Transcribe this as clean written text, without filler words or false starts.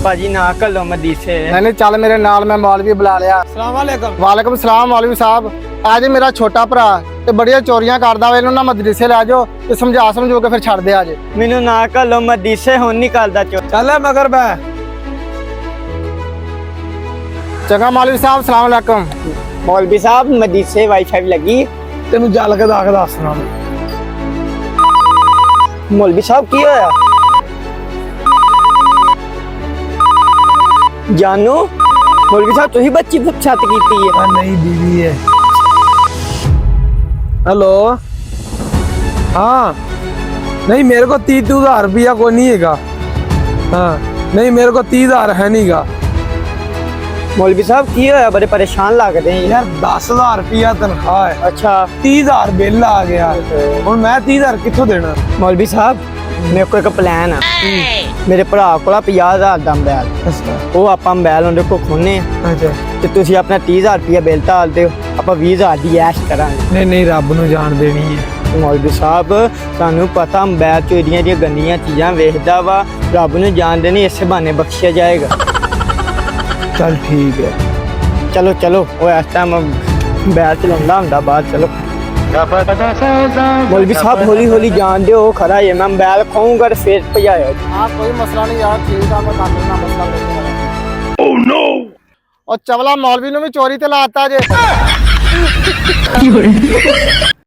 ਭਾਜੀ ਨਾ ਘੱਲੋ ਮਦੀਸੇ। नहीं चल मेरे नाल, मैं मौलवी बुला लिया। अस्सलाम वालेकुम। वालेकुम सलाम मौलवी साहब। आज मेरा छोटा भरा ते बड़िया चोरियां करदा वे, इन्हू ना मदरसे लै जाओ ते समझा समझो के फिर छड़ दे आज। मैनू ना घੱਲੋ मदीसे, हुण नहीं करदा चोर। ਚੱਲ ਮਗਰ ਬੈ। चंगा मौलवी साहब, सलाम अलैकुम। मौलवी साहब मदीसे वाईफाई लगी। ਤੈਨੂੰ ਜਲ ਕੇ ਦੱਸਣਾ। मौलवी साहब की होया? जानू मौलवी साहब तुही बच्ची छत कीती है। नहीं बीवी है। हेलो हाँ, नहीं मेरे को 30,000 रुपया कोई नहीं है। हाँ नहीं, मेरे को 30,000 है नहीं गा। मौलवी साहब की होया? बड़े परेशान लग रहे हैं यार 10,000 रुपया तनख्वाह है, अच्छा 30,000 बिल आ गया। और मैं 30,000 कितों देना? मौलवी साहब मेरे को एक प्लान है। मेरे भरा को 50,000 का मोबाइल, वो आप मोबाइल उन्हें को खोने अच्छा ਤੇ ਤੁਸੀਂ ਆਪਣਾ 30,000 ਰੁਪਇਆ ਬਿੱਲ ਤਾਲ ਦਿਓ, ਆਪਾਂ 20,000 ਦੀ ਐਸ਼ ਕਰਾਂਗੇ। नहीं नहीं, रब नू जान देनी है। ਮੌਲਵੀ ਸਾਹਿਬ ਤੁਹਾਨੂੰ ਪਤਾ ਮੋਬਾਈਲ ਚੋਰੀਆਂ ਦੀਆਂ ਗੰਦੀਆਂ ਚੀਜ਼ਾਂ ਵੇਖਦਾ ਵਾ, ਰੱਬ ਨੂੰ ਜਾਣ ਦੇਣੀ, ਇਸੇ ਬਹਾਨੇ ਬਖਸ਼ਿਆ ਜਾਏਗਾ। चल ठीक है। ਚਲੋ ਚਲੋ, ਉਹ ਇਸ ਟਾਈਮ ਮੋਬਾਈਲ ਚਲਾਉਂਦਾ ਹੁੰਦਾ ਬਾਹਰ, ਚਲੋ। ਮੌਲਵੀ ਸਾਹਿਬ ਹੌਲੀ ਹੌਲੀ ਜਾਣ ਦਿਓ, ਉਹ ਖੜਾ ਹੈ, ਮੈਂ ਮੋਬਾਈਲ ਖਾਊਂਗਾ ਫਿਰ ਭਜਾਇਓ। हाँ कोई मसला नहीं यार, ठीक है, मैं कर लेना मसला नहीं। ओह नो, और चवला मौलवी ने भी चोरी ते लाता जे।